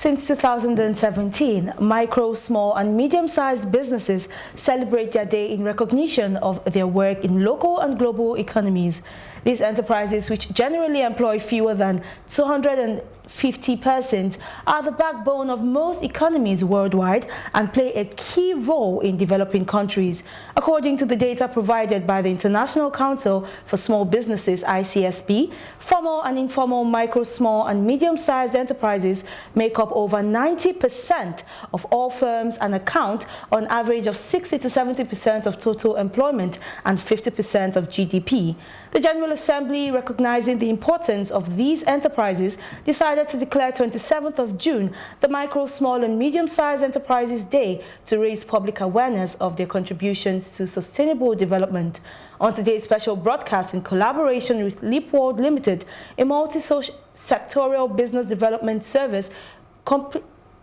Since 2017, micro, small and medium-sized businesses celebrate their day in recognition of their work in local and global economies. These enterprises, which generally employ fewer than 250 persons, are the backbone of most economies worldwide and play a key role in developing countries. According to the data provided by the International Council for Small Businesses, ICSB, formal and informal micro, small and medium-sized enterprises make up over 90% of all firms and account on average of 60 to 70% of total employment and 50% of GDP. The General Assembly, recognizing the importance of these enterprises, decided to declare 27th of June the Micro, Small and Medium-Sized Enterprises Day to raise public awareness of their contributions to sustainable development. On today's special broadcast, in collaboration with LeapWorld Limited, a multi-sectorial business development service,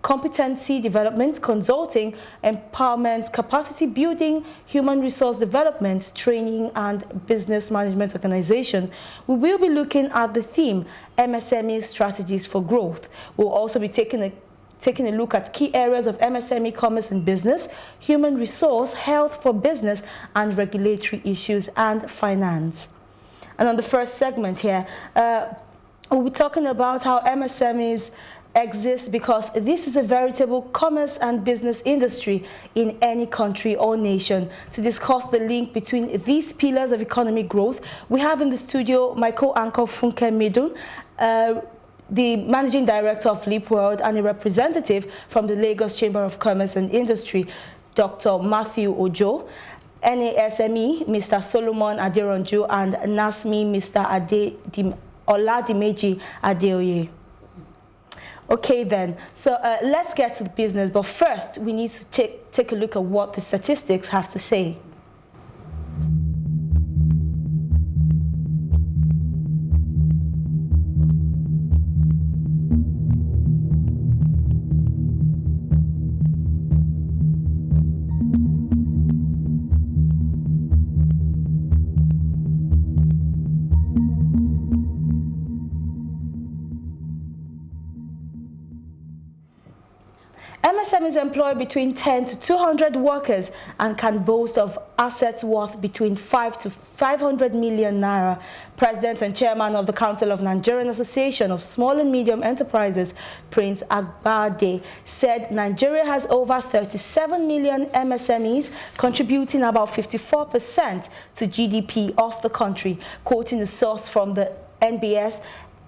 competency development, consulting, empowerment, capacity building, human resource development, training and business management organization, we will be looking at the theme MSME strategies for growth. We'll also be taking a look at key areas of MSME commerce and business, human resource, health for business and regulatory issues and finance. And on the first segment here, we'll be talking about how MSMEs exist because this is a veritable commerce and business industry in any country or nation. To discuss the link between these pillars of economic growth, we have in the studio my co-anchor Funke Medun, the Managing Director of LeapWorld, and a representative from the Lagos Chamber of Commerce and Industry, Dr. Matthew Ojo, NASME, Mr. Solomon Aderonju, and NASME, Mr. Oladimeji Adeoye. Okay then, so let's get to the business, but first we need to take a look at what the statistics have to say. MSMEs employ between 10 to 200 workers and can boast of assets worth between 5 to 500 million naira. President and Chairman of the Council of Nigerian Association of Small and Medium Enterprises, Prince Agbade, said Nigeria has over 37 million MSMEs, contributing about 54% to GDP of the country, quoting a source from the NBS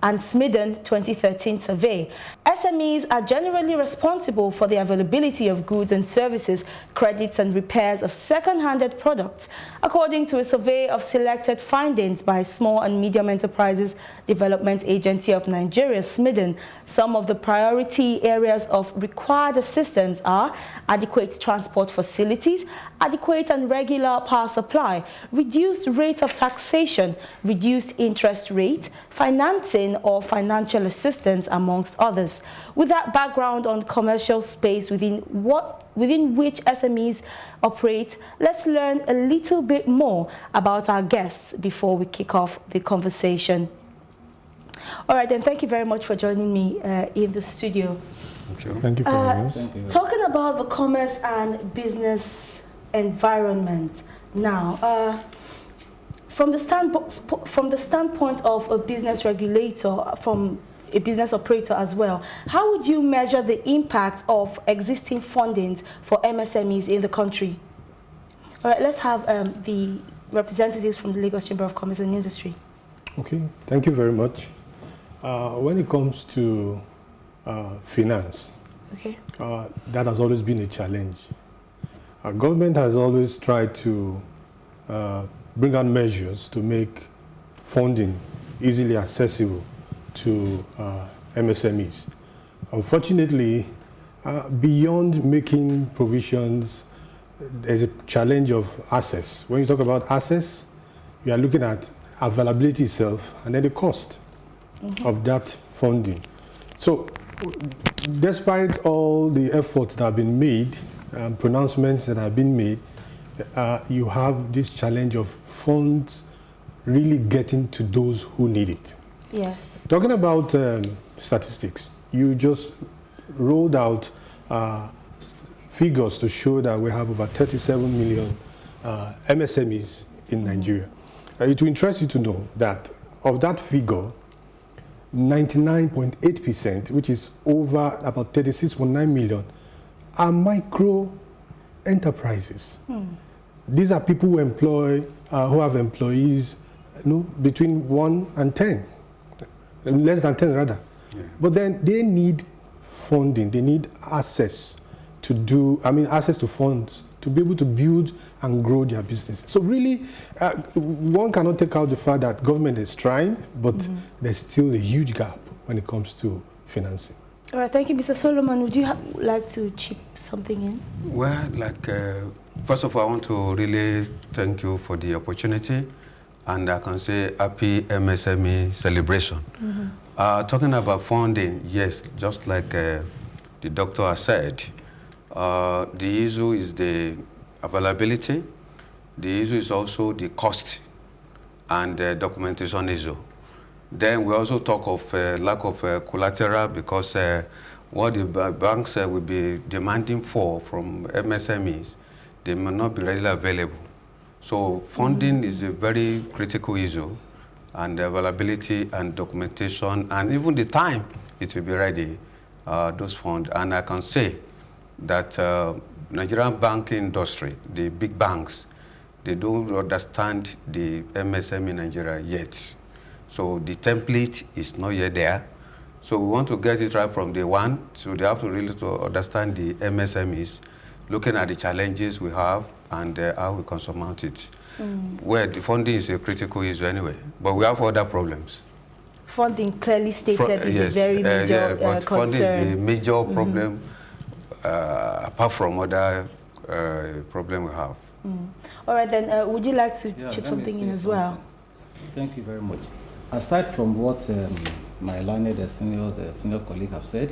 and Smidden 2013 survey. SMEs are generally responsible for the availability of goods and services, credits and repairs of second-handed products. According to a survey of selected findings by Small and Medium Enterprises Development Agency of Nigeria, Smidden, some of the priority areas of required assistance are adequate transport facilities, adequate and regular power supply, reduced rate of taxation, reduced interest rate, financing or financial assistance, amongst others. With that background on commercial space within which SMEs operate, let's learn a little bit more about our guests before we kick off the conversation. All right, then, thank you very much for joining me in the studio. Thank you. Thank you for having us. Talking about the commerce and business environment now, from the standpoint of a business regulator, from a business operator as well, how would you measure the impact of existing fundings for MSMEs in the country? All right, let's have the representatives from the Lagos Chamber of Commerce and Industry. Okay, thank you very much. When it comes to finance, okay, that has always been a challenge. Our government has always tried to bring out measures to make funding easily accessible to MSMEs. Unfortunately, beyond making provisions, there's a challenge of access. When you talk about access, you are looking at availability itself and then the cost of that funding. So, despite all the efforts that have been made, pronouncements that have been made, you have this challenge of funds really getting to those who need it. Yes. Talking about statistics, you just rolled out figures to show that we have over 37 million MSMEs in Nigeria. It will interest you to know that of that figure, 99.8%, which is over about 36.9 million, are micro enterprises. These are people who employ, who have employees, between 1 and 10, less than 10 rather. Yeah. But then they need funding, they need access to access to funds to be able to build and grow their business. So really, one cannot take out the fact that government is trying, but there's still a huge gap when it comes to financing. All right, thank you, Mr. Solomon. Would you like to chip something in? Well, first of all, I want to really thank you for the opportunity, and I can say happy MSME celebration. Talking about funding, yes, just like the doctor has said, the issue is the availability. The issue is also the cost and the documentation issue. Then we also talk of lack of collateral, because what the banks will be demanding from MSMEs, they may not be readily available. So funding is a very critical issue, and the availability and documentation and even the time it will be ready, those funds. And I can say that Nigerian banking industry, the big banks, they don't understand the MSME in Nigeria yet. So the template is not yet there. So we want to get it right from day one. So they have to really understand the MSMEs, looking at the challenges we have and how we can surmount it. Where the funding is a critical issue anyway, but we have other problems. Funding clearly stated is a very major but concern. Funding is the major problem, apart from other problem we have. All right, then, would you like to chip something in as well? Thank you very much. Aside from what my learned senior colleague have said,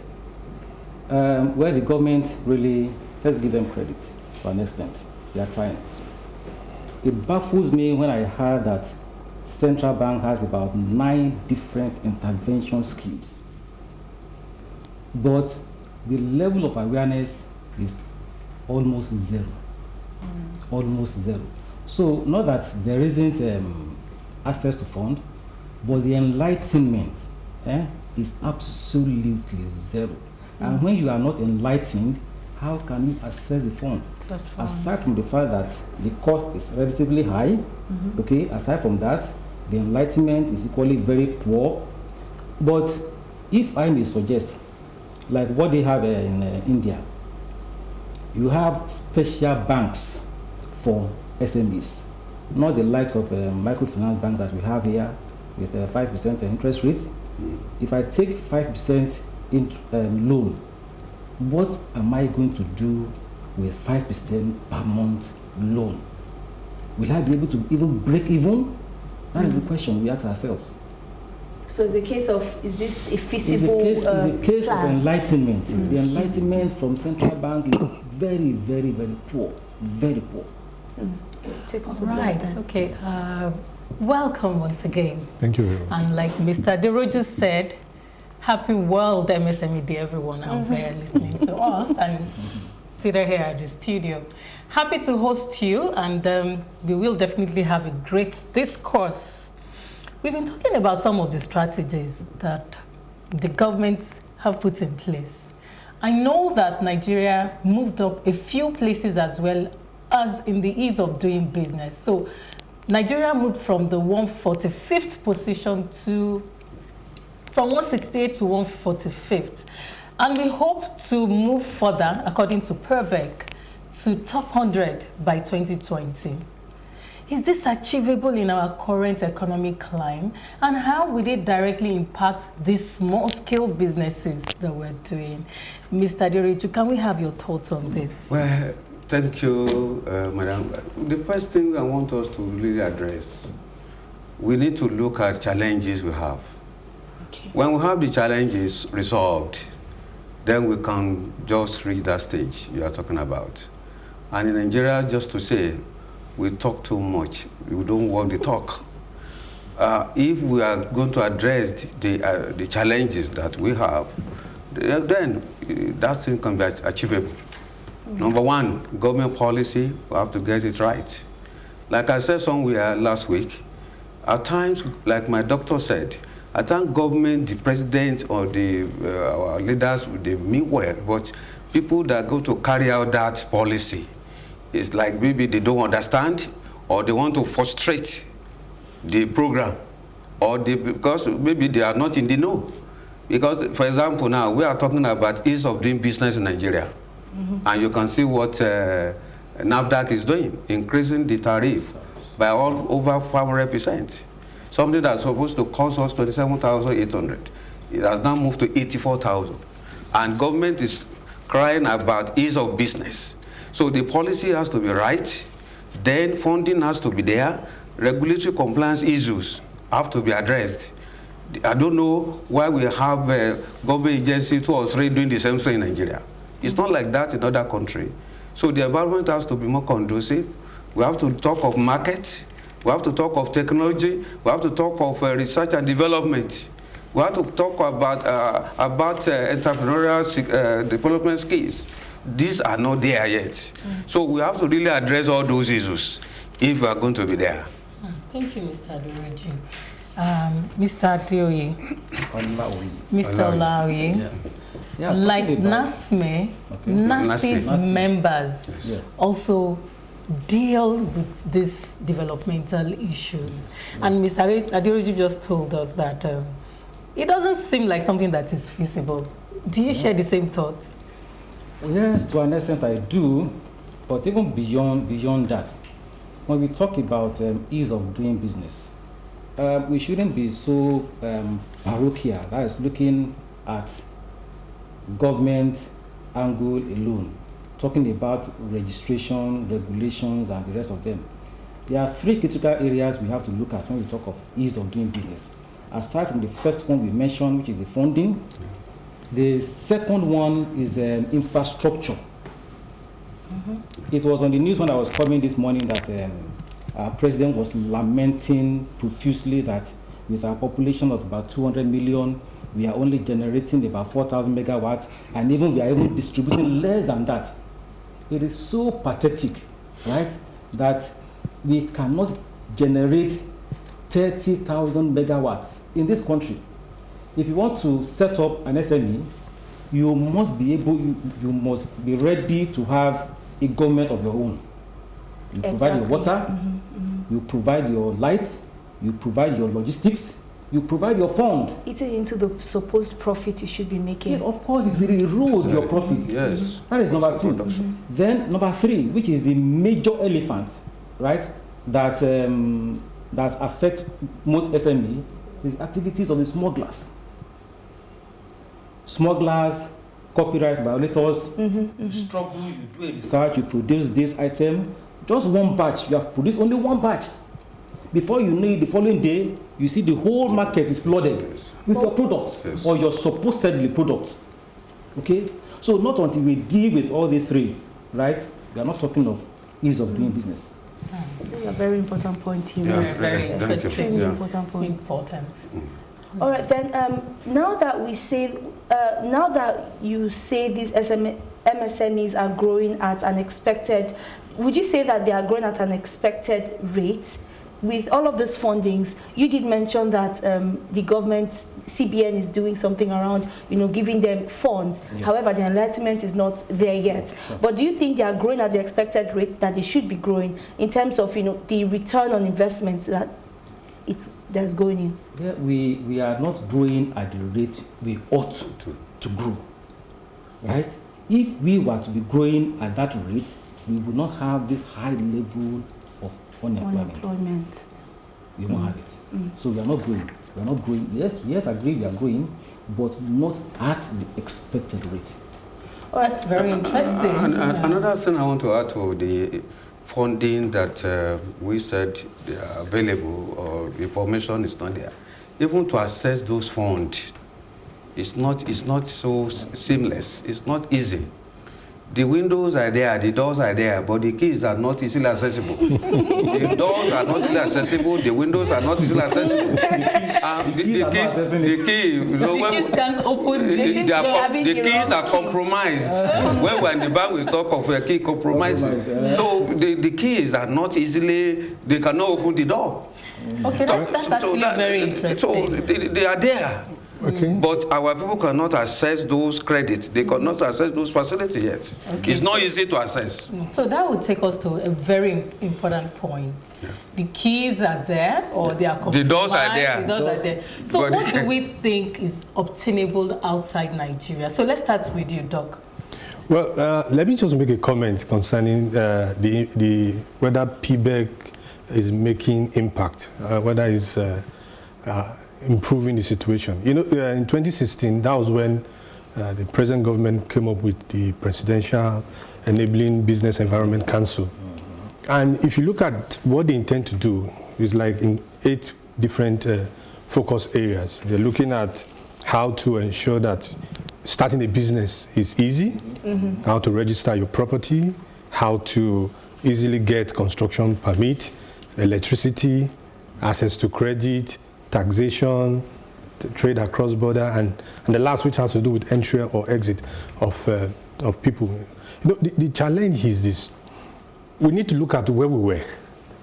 where the government really, let's give them credit to an extent, they are trying. It baffles me when I heard that Central Bank has about 9 different intervention schemes, but the level of awareness is almost zero. Almost zero. So not that there isn't access to fund, but the enlightenment is absolutely zero. And when you are not enlightened, how can you access the fund? Aside from the fact that the cost is relatively high, okay, aside from that, the enlightenment is equally very poor. But if I may suggest, like what they have in India, you have special banks for SMEs, not the likes of microfinance bank that we have here with 5% interest rate. If I take 5% loan, what am I going to do with 5% per month loan? Will I be able to even break even? That is the question we ask ourselves. So it's a case of, is this a feasible It's a case plan? of enlightenment. The enlightenment from central bank is very, very, very poor. Very poor. Right, okay. Welcome once again. Thank you very much. And like Mr. Deroju said, happy World MSME Day, everyone out there listening to us and seated here at the studio. Happy to host you, and we will definitely have a great discourse. We've been talking about some of the strategies that the government have put in place. I know that Nigeria moved up a few places as well as in the ease of doing business. So Nigeria moved from the 145th position from 168 to 145th. And we hope to move further, according to Perbeck, to top 100 by 2020. Is this achievable in our current economic climate? And how will it directly impact these small-scale businesses that we're doing? Mr. Deroju, can we have your thoughts on this? Well, thank you, Madam. The first thing I want us to really address, we need to look at challenges we have. Okay. When we have the challenges resolved, then we can just reach that stage you are talking about. And in Nigeria, just to say, we talk too much. We don't walk the talk. If we are going to address the challenges that we have, then that thing can be achievable. Number one, government policy, we have to get it right. Like I said somewhere last week, at times, like my doctor said, at times government, the president or the our leaders, they mean well, but people that go to carry out that policy, it's like maybe they don't understand or they want to frustrate the program, or because maybe they are not in the know. Because, for example, now we are talking about ease of doing business in Nigeria. And you can see what NAFDAC is doing, increasing the tariff by over 500%. Something that's supposed to cost us 27,800. It has now moved to 84,000. And government is crying about ease of business. So the policy has to be right, then funding has to be there, regulatory compliance issues have to be addressed. I don't know why we have government agency 2 or 3 doing the same thing in Nigeria. It's not like that in other countries. So the environment has to be more conducive. We have to talk of market. We have to talk of technology. We have to talk of research and development. We have to talk about entrepreneurial development skills. These are not there yet. So we have to really address all those issues if we are going to be there. Thank you, Mr. Aderoju. Mr. Adeoye. Mr. Olaoye. Yeah, like NASME, NASI's members also deal with these developmental issues. And Mr. Aderoju just told us that it doesn't seem like something that is feasible. Do you share the same thoughts? Yes, to an extent I do, but even beyond that, when we talk about ease of doing business, we shouldn't be so parochial, that is looking at government angle alone, talking about registration, regulations, and the rest of them. There are 3 critical areas we have to look at when we talk of ease of doing business. Aside from the first one we mentioned, which is the funding, the second one is infrastructure. It was on the news when I was coming this morning that our president was lamenting profusely that with our population of about 200 million, we are only generating about 4,000 megawatts, and even we are even distributing less than that. It is so pathetic, right, that we cannot generate 30,000 megawatts in this country. If you want to set up an SME, you must be able, you must be ready to have a government of your own. You provide your water, you provide your light, you provide your logistics, you provide your fund. Eating into the supposed profit you should be making. Yeah, of course, it will erode your profits. Yes. That is number 2. Then number 3, which is the major elephant, right, that that affects most SME, is activities of the smugglers. Smugglers, copyright violators, you struggle, you do a research, you produce this item, just one batch, you have produced only one batch. Before you know it, the following day, you see the whole market is flooded with your products or your supposedly products. Okay? So not until we deal with all these 3, right, we are not talking of ease of doing business. Those are very important points here. Yeah, It's extremely important points. Important. All right, then now that we say, now that you say these MSMEs are growing at an expected, would you say that they are growing at an expected rate? With all of those fundings, you did mention that the government, CBN, is doing something around, giving them funds. Yeah. However, the enlightenment is not there yet. Yeah. But do you think they are growing at the expected rate that they should be growing in terms of, the return on investments that's going in? Yeah, we are not growing at the rate we ought to grow, right? If we were to be growing at that rate, we would not have this high level of unemployment. We won't have it. So we are not growing. We are not growing. Yes, I agree we are growing, but not at the expected rate. Oh, that's very interesting. Another thing I want to add to the funding that we said they are available or the information is not there. Even to access those funds, it's not so seamless. It's not easy. The windows are there, the doors are there, but the keys are not easily accessible. The doors are not easily accessible, the windows are not easily accessible. The keys can't open. The keys are compromised. When we're in the bank, we talk of a key compromising. So the keys are not easily, they cannot open the door. Okay, that's actually very interesting. So they are there. Okay. But our people cannot access those credits. They cannot access those facilities yet. Okay. It's not easy to access. So that would take us to a very important point. Yeah. The keys are there, or they are compromised. The doors are there. The doors are there. So what do we think is obtainable outside Nigeria? So let's start with you, Doc. Well, let me just make a comment concerning the whether PBEC is making impact, whether it's improving the situation. You know, in 2016, that was when the present government came up with the Presidential Enabling Business Environment Council. And if you look at what they intend to do, it's like in 8 different focus areas. They're looking at how to ensure that starting a business is easy, how to register your property, how to easily get construction permit, electricity, access to credit, taxation, trade across border, and the last, which has to do with entry or exit of people. You know, the challenge is this: we need to look at where we were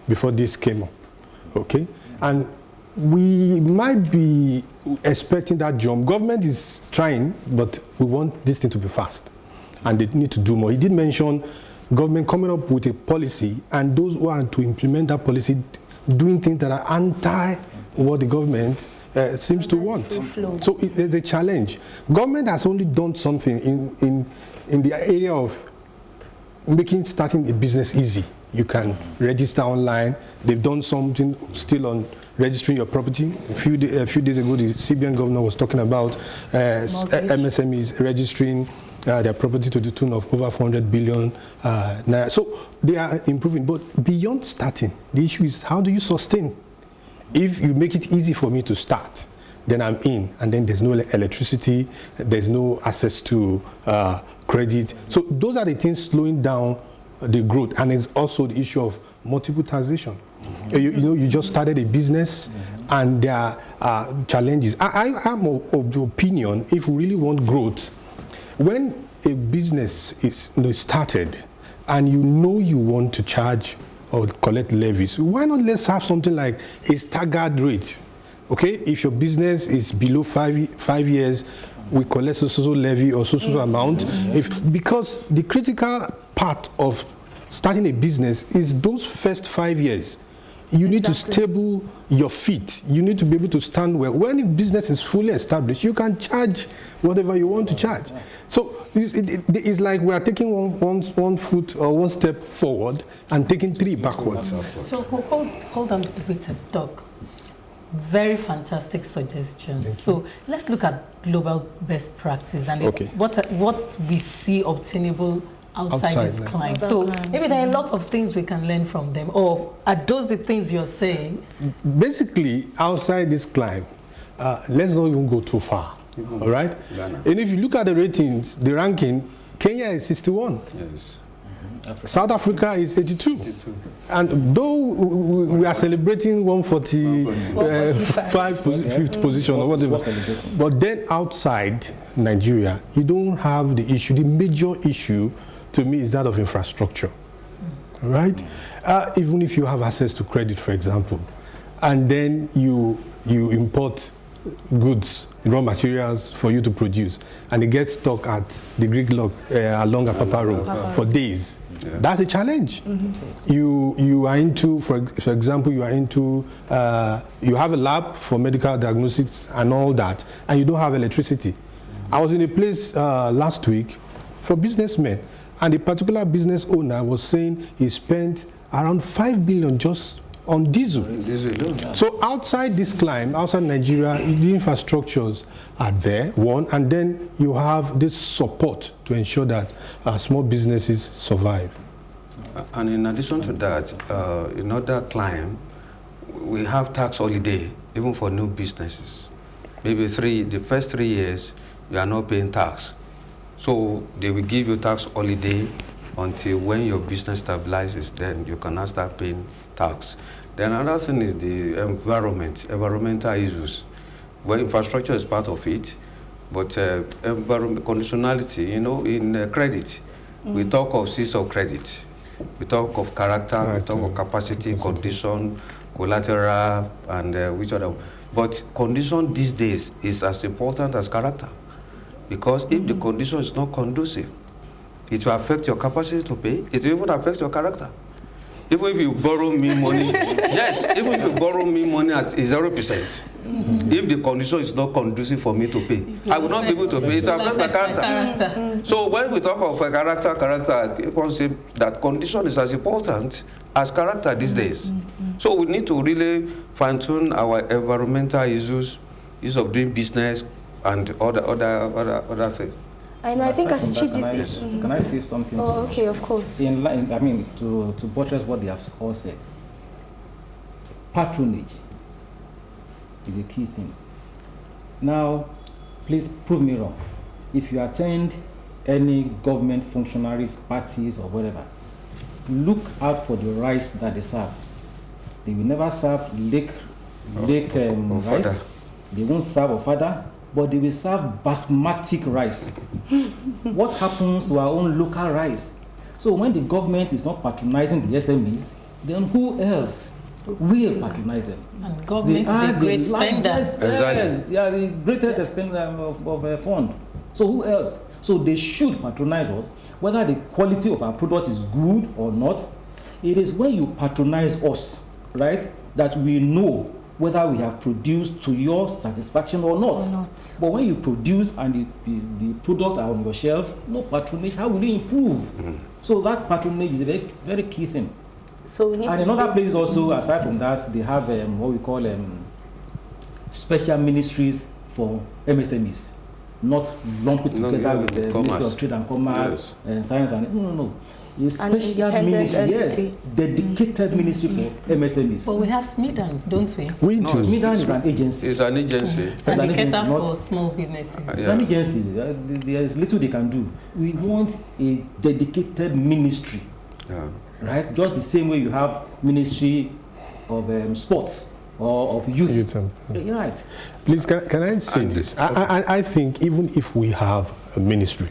before this came up, okay? And we might be expecting that jump. Government is trying, but we want this thing to be fast, and they need to do more. He did mention government coming up with a policy, and those who are to implement that policy doing things that are anti what the government seems to want. So there's a challenge. Government has only done something in the area of starting a business easy. You can register online. They've done something still on registering your property. A few days ago, the CBN governor was talking about MSMEs registering their property to the tune of over 400 billion naira. So they are improving. But beyond starting, the issue is, how do you sustain? If you make it easy for me to start, then I'm in, and then there's no electricity, there's no access to credit. So those are the things slowing down the growth, and it's also the issue of multiple taxation. You know, you just started a business, and there are challenges. I am of the opinion, if we really want growth, when a business is started, and you want to charge or collect levies, why not let's have something like a staggered rate? Okay, if your business is below 5 years, we collect so levy or so amount. Because the critical part of starting a business is those first 5 years. You need to stable your feet. You need to be able to stand well. When a business is fully established, you can charge whatever you want to charge. So it's like we are taking one foot or one step forward and taking 3 backwards. So hold on a bit, Doc. Very fantastic suggestions. So let's look at global best practice and what we see obtainable outside this climb. So maybe there are a lot of things we can learn from them. Or are those the things you're saying? Basically, outside this climb, let's not even go too far. All right? Ghana. And if you look at the ratings, the ranking, Kenya is 61. Yes. South Africa is 82. And though we are celebrating 145 50 position or whatever, but then outside Nigeria, you don't have the issue. The major issue to me is that of infrastructure, right? Even if you have access to credit, for example, and then you import goods, raw materials for you to produce, and it gets stuck at the Greek lock along Apapa Road for days. Yeah. That's a challenge. You are into, for example, you have a lab for medical diagnostics and all that, and you don't have electricity. I was in a place last week for businessmen, and a particular business owner was saying he spent around 5 billion just on diesel. So outside this climb, outside Nigeria, the infrastructures are there, one, and then you have this support to ensure that small businesses survive. And in addition to that, in other climb, we have tax holiday, even for new businesses. Maybe the first 3 years, you are not paying tax. So they will give you tax holiday until when your business stabilizes, then you can now start paying tax. Then another thing is the environmental issues. Well, infrastructure is part of it, but conditionality, in credit, we talk of seesaw credit. We talk of character, we talk of capacity, condition, collateral, and which other. But condition these days is as important as character. Because if the condition is not conducive, it will affect your capacity to pay. It will even affect your character. Even if you borrow me money, yes, even if you borrow me money at 0%, if the condition is not conducive for me to pay, I will not be able to pay. It will affect my character. So when we talk of character, I keep on saying that condition is as important as character these days. So we need to really fine-tune our environmental issues, use of doing business, and other things. I think I should chip this. Can I say something? Oh, okay, of course. In line, I mean, to buttress what they have all said, patronage is a key thing. Now, please prove me wrong. If you attend any government functionaries, parties, or whatever, look out for the rice that they serve. They will never serve rice. They won't serve ofada, but they will serve basmati rice. What happens to our own local rice? So when the government is not patronizing the SMEs, then who else will patronize them? And government is a great spender. Yes, they are the greatest spender of fund. So who else? So they should patronize us, whether the quality of our product is good or not. It is when you patronize us, right, that we know whether we have produced to your satisfaction or not. But when you produce and the products are on your shelf, no patronage, how will you improve? So that patronage is a very, very key thing. So we need and in other places also, aside from that, they have what we call special ministries for MSMEs, not lumped together with the Ministry of Trade and Commerce and Science and no. A special ministry, dedicated ministry for MSMEs. But we have SMEDAN, don't we? SMEDAN is an agency. It's an agency. And they cater for small businesses. It's an agency. There is little they can do. We want a dedicated ministry. Right? Just the same way you have ministry of sports or of youth. You're right. Please, can I say this? I think even if we have a ministry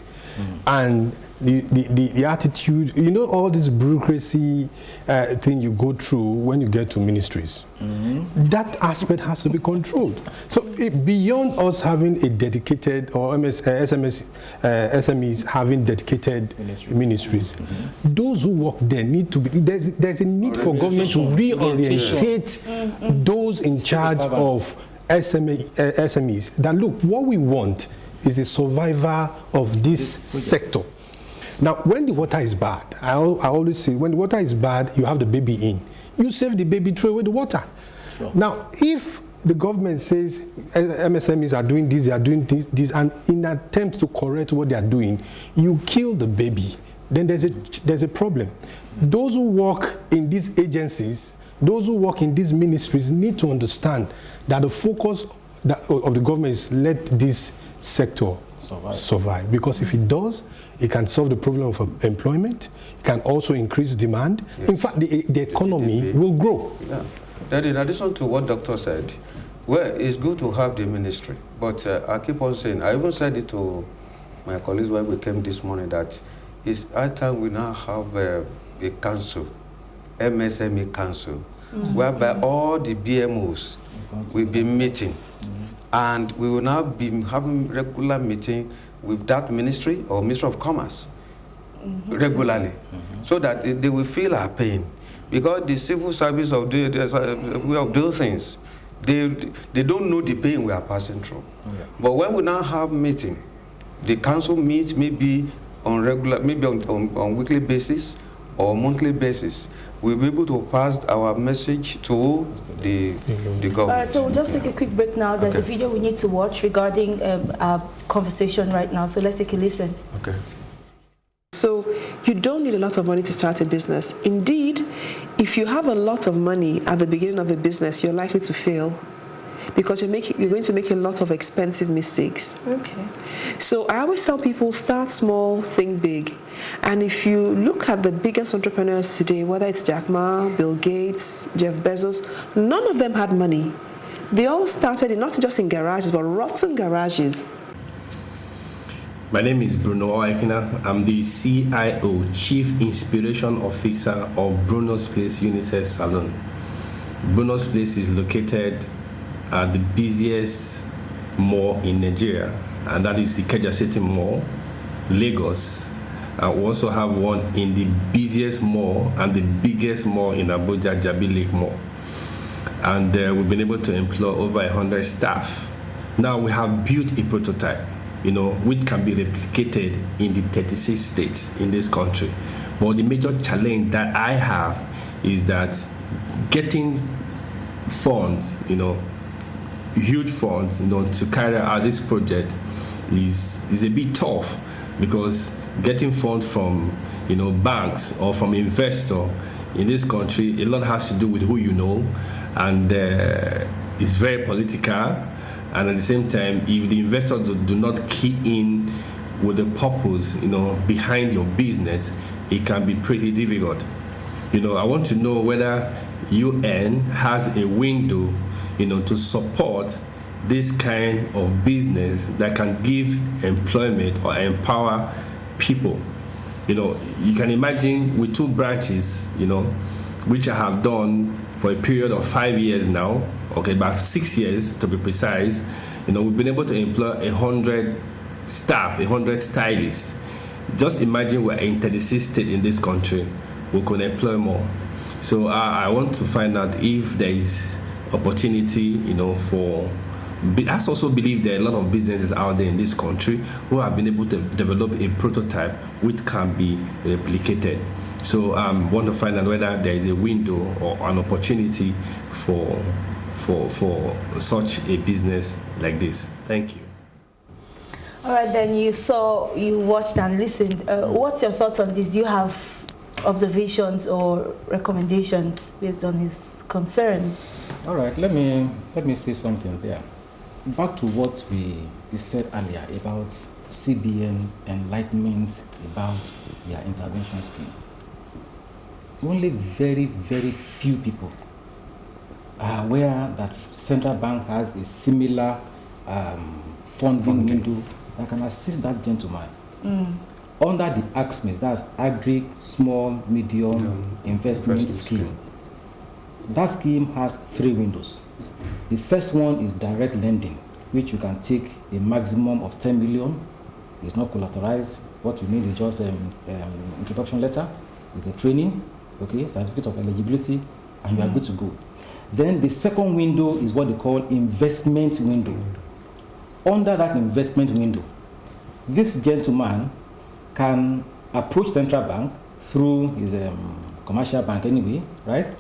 and the attitude, all this bureaucracy thing you go through when you get to ministries, that aspect has to be controlled. So beyond us having a dedicated, or SMEs having dedicated ministries, those who work there need to be, there's a need for government to reorientate those in charge of SMEs. That look, what we want is the survivor of this sector. Now, when the water is bad, I always say, when the water is bad, you have the baby in. You save the baby, throw away the water. Sure. Now, if the government says MSMEs are doing this, they are doing this, and in an attempt to correct what they are doing, you kill the baby, then there's a problem. Those who work in these agencies, those who work in these ministries need to understand that the focus of the government is let this sector survive. Because if it does, it can solve the problem of employment. It can also increase demand. Yes. In fact, the economy will grow. Yeah. Then in addition to what Doctor said, well, it's good to have the ministry. But I keep on saying, I even said it to my colleagues when we came this morning, that it's high time we now have a council, MSME council, whereby all the BMOs will be meeting. And we will now be having regular meeting with that ministry or Ministry of Commerce regularly, so that they will feel our pain. Because the civil service of way of doing things, they don't know the pain we are passing through. But when we now have meeting, the council meets maybe on regular, maybe on weekly basis or monthly basis, we'll be able to pass our message to the government. All right, so we'll just take a quick break now. There's a video we need to watch regarding our conversation right now. So let's take a listen. Okay. So you don't need a lot of money to start a business. Indeed, if you have a lot of money at the beginning of a business, you're likely to fail. because you're going to make a lot of expensive mistakes. Okay. So I always tell people, start small, think big. And if you look at the biggest entrepreneurs today, whether it's Jack Ma, Bill Gates, Jeff Bezos, none of them had money. They all started not just in garages, but rotten garages. My name is Bruno Oekina. I'm the CIO, Chief Inspiration Officer of Bruno's Place Unisex Salon. Bruno's Place is located at the busiest mall in Nigeria, and that is the Ikeja City Mall, Lagos. And we also have one in the busiest mall and the biggest mall in Abuja, Jabi Lake Mall. And we've been able to employ over 100 staff. Now we have built a prototype, which can be replicated in the 36 states in this country. But the major challenge that I have is that getting funds, huge funds, to carry out this project is a bit tough, because getting funds from, banks or from investors in this country, a lot has to do with who you know, and it's very political. And at the same time, if the investors do not key in with the purpose, behind your business, it can be pretty difficult. I want to know whether UN has a window, to support this kind of business that can give employment or empower people. You can imagine with 2 branches, which I have done for a period of 5 years now, about 6 years to be precise, we've been able to employ 100 staff, 100 stylists. Just imagine we're in 36 states in this country, we could employ more. So I want to find out if there is opportunity, for. I also believe there are a lot of businesses out there in this country who have been able to develop a prototype which can be replicated. So I want to find out whether there is a window or an opportunity for such a business like this. Thank you. All right, then you watched and listened. What's your thoughts on this? Do you have observations or recommendations based on his concerns? All right, let me say something there. Back to what we said earlier about CBN enlightenment about their intervention scheme. Only very, very few people are aware that central bank has a similar funding window that can assist that gentleman. Under the ASMEs, that's Agri Small Medium Investment Scheme. That scheme has 3 windows. The first one is direct lending, which you can take a maximum of 10 million. It's not collateralized. What you need is just an introduction letter with a training, certificate of eligibility, and you are good to go. Then the second window is what they call investment window. Under that investment window, this gentleman can approach central bank through his commercial bank anyway, right?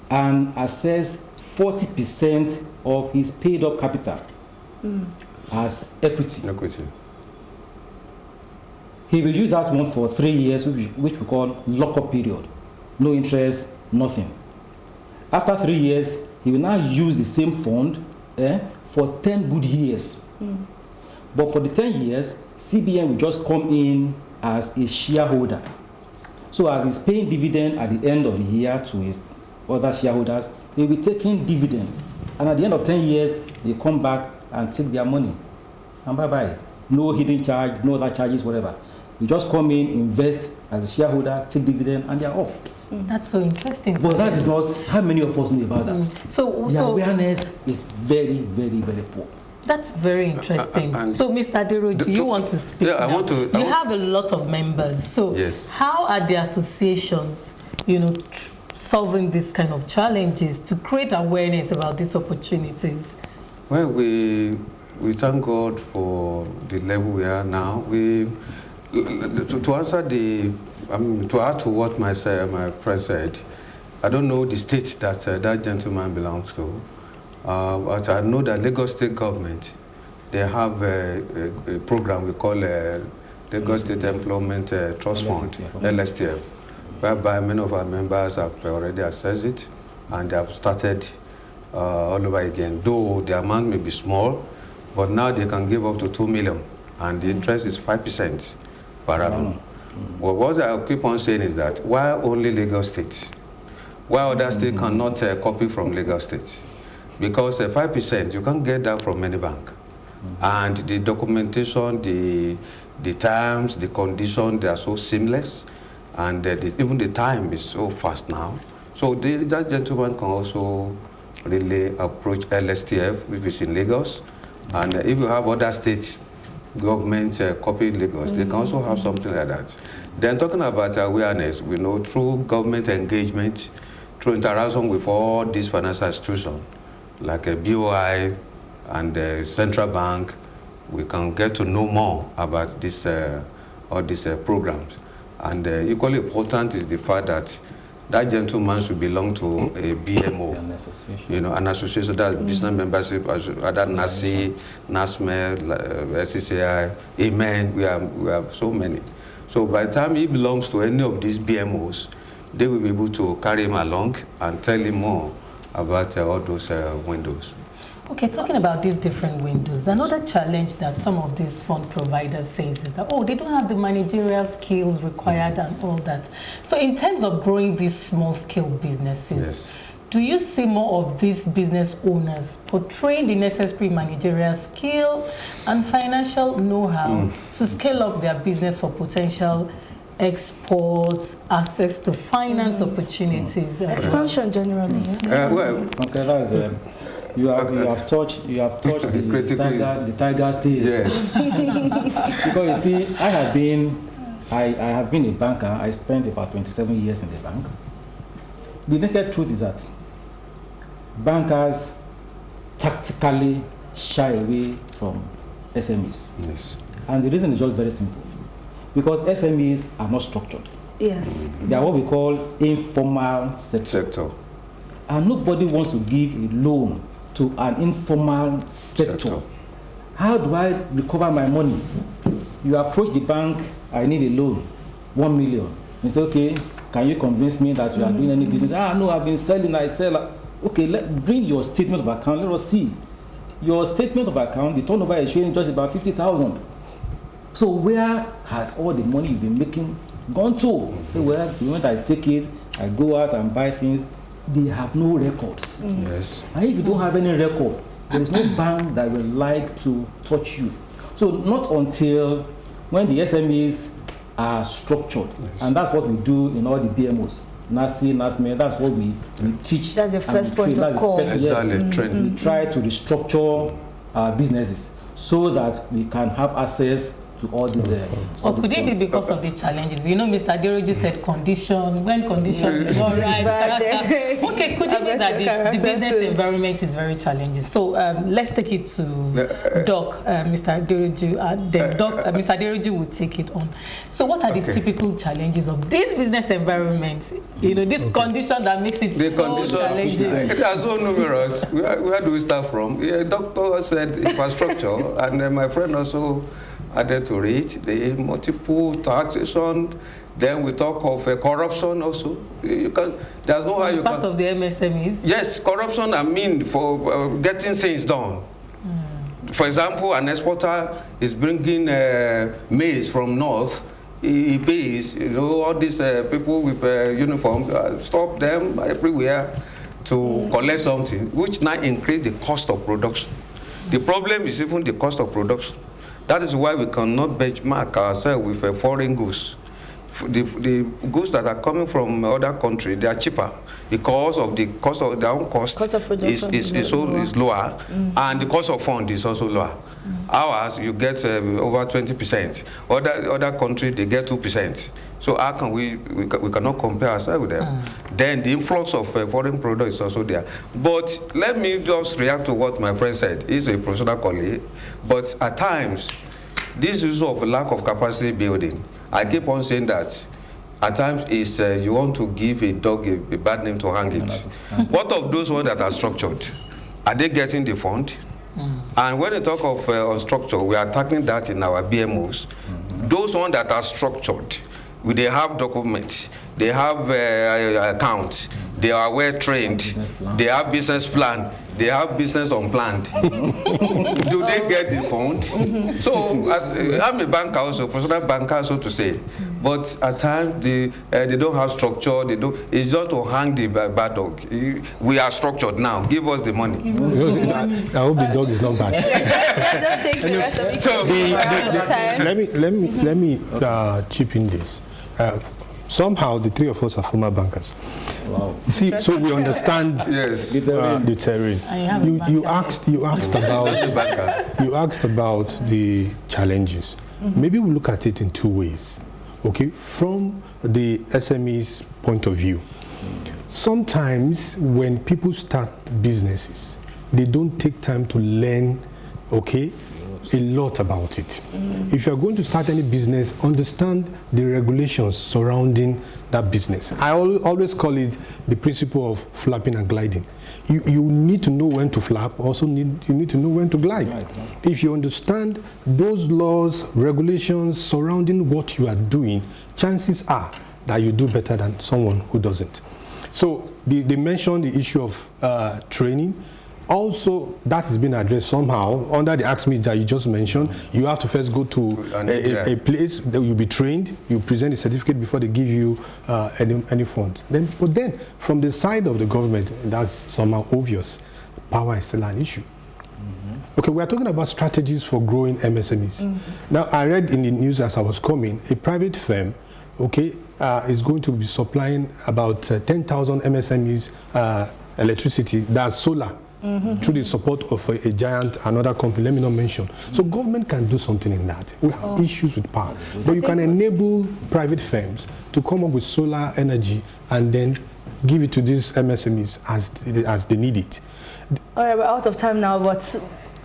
And access 40% of his paid up capital as equity. He will use that one for 3 years, which we call lock-up period. No interest, nothing. After 3 years, he will now use the same fund for 10 good years. But for the 10 years, CBN will just come in as a shareholder. So as he's paying dividend at the end of the year to his other shareholders, they will be taking dividend. And at the end of 10 years, they come back and take their money. And bye-bye. No hidden charge, no other charges, whatever. You just come in, invest as a shareholder, take dividend, and they're off. That's so interesting. But that is not, how many of us know about that? So the awareness is very, very, very poor. That's very interesting. So, Mr. Aderoju, do you want to speak? Yeah, now? You have a lot of members. So, yes. How are the associations, solving these kind of challenges to create awareness about these opportunities? Well, we thank God for the level we are now. To answer to add to what my friend said, I don't know the state that that gentleman belongs to, but I know that Lagos State government, they have a program we call Lagos State Employment Trust Fund, LSTF, whereby many of our members have already accessed it, and they have started all over again. Though the amount may be small, but now they can give up to 2 million, and the interest is 5% per annum. Well, what I keep on saying is that why only Lagos State? Why other states cannot copy from Lagos State? Because 5%, you can't get that from any bank. And the documentation, the terms, the conditions, they are so seamless, and even the time is so fast now. So that gentleman can also really approach LSTF, which is in Lagos. And if you have other states, government copying Lagos, they can also have something like that. Then talking about awareness, we know through government engagement, through interaction with all these financial institutions, like a BOI and the central bank, we can get to know more about this, all these programs. And equally important is the fact that that gentleman should belong to a BMO, an association, that business membership, other NASI, NASME, SCCI, Amen, we have so many. So by the time he belongs to any of these BMOs, they will be able to carry him along and tell him more about all those windows. Okay, talking about these different windows, another challenge that some of these fund providers says is that, they don't have the managerial skills required and all that. So in terms of growing these small-scale businesses, do you see more of these business owners portraying the necessary managerial skill and financial know-how to scale up their business for potential exports, access to finance opportunities? Expansion generally. Okay, that's you have touched the tiger stage. Yes. Because you see, I have been a banker. I spent about 27 years in the bank. The naked truth is that bankers tactically shy away from SMEs. Yes. And the reason is just very simple. Because SMEs are not structured. Yes. They are what we call informal sector. And nobody wants to give a loan to an informal sector. How do I recover my money? You approach the bank, I need a loan, 1 million. You say, okay, can you convince me that you are doing any business? No, I've been selling, I sell. Okay, bring your statement of account, let us see. Your statement of account, the turnover is showing just about 50,000. So where has all the money you've been making gone to? So the moment I take it, I go out and buy things, they have no records. Yes. And if you don't have any record, there is no bank that will like to touch you. So not until when the SMEs are structured, and that's what we do in all the BMOs, NASI, NASME, that's what we teach. That's the first point of call. Exactly. We try to restructure our businesses so that we can have access to all these. Or could it be because of the challenges? You know, Mr. Aderoju said condition, when condition is all right. Okay, could it be that the business environment is very challenging? So let's take it to Doc, Mr. Aderoju. Then Mr. Aderoju will take it on. So what are the typical challenges of this business environment? You know, this condition that makes it so challenging. It are so numerous. Where do we start from? Yeah, doctor said infrastructure, and my friend also added to it, the multiple taxation. Then we talk of corruption also. There's no how you part of the MSMEs. Yes, corruption. I mean, for getting things done. For example, an exporter is bringing maize from north. He pays, all these people with uniform, stop them everywhere to collect something, which now increase the cost of production. The problem is even the cost of production. That is why we cannot benchmark ourselves with foreign goods. The goods that are coming from other countries, they are cheaper because of the cost of their own cost is lower, and the cost of fund is also lower. Ours, you get over 20%. Other countries, they get 2%. So how can we cannot compare ourselves with them? Then the influx of foreign products is also there. But let me just react to what my friend said. He's a professional colleague, but at times, this issue of lack of capacity building, I keep on saying that at times is you want to give a dog a bad name to hang it. What of those ones that are structured? Are they getting the fund? And when we talk of unstructured, we are tackling that in our BMOs. Those ones that are structured, they have documents, they have accounts, they are well trained, they have business plan, they have business unplanned. Do they get the fund? So I'm a banker also, professional banker, so to say. But at times they don't have structure. They don't. It's just to hang the bad dog. We are structured now. Give us the money. I hope the dog is not bad. Let's just take the rest of it. So let me chip in this. Somehow the three of us are former bankers. Wow. See, so we understand yes. The terrain. You asked about the challenges. Maybe we look at it in two ways. Okay, from the SMEs point of view. Sometimes when people start businesses, they don't take time to learn, okay, a lot about it. If you're going to start any business, understand the regulations surrounding that business. I always call it the principle of flapping and gliding. You need to know when to flap, also you need to know when to glide. Right. If you understand those laws, regulations surrounding what you are doing, chances are that you do better than someone who doesn't. So they mentioned the issue of training. Also, that has been addressed somehow under the ASME that you just mentioned. You have to first go to a place that you'll be trained. You present a certificate before they give you any funds. But then, from the side of the government, that's somehow obvious. Power is still an issue. Okay, we are talking about strategies for growing MSMEs. Now, I read in the news as I was coming, a private firm, okay, is going to be supplying about 10,000 MSMEs electricity, that's solar. Through the support of a giant, another company, let me not mention. So government can do something in that. We have issues with power. But you can enable private firms to come up with solar energy and then give it to these MSMEs as they need it. All right, we're out of time now, but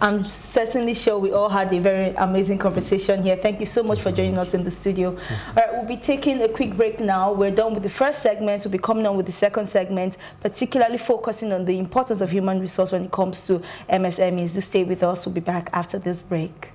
I'm certainly sure we all had a very amazing conversation here. Thank you so much for joining us in the studio. All right, we'll be taking a quick break now. We're done with the first segment. We'll be coming on with the second segment, particularly focusing on the importance of human resource when it comes to MSMEs. Just stay with us. We'll be back after this break.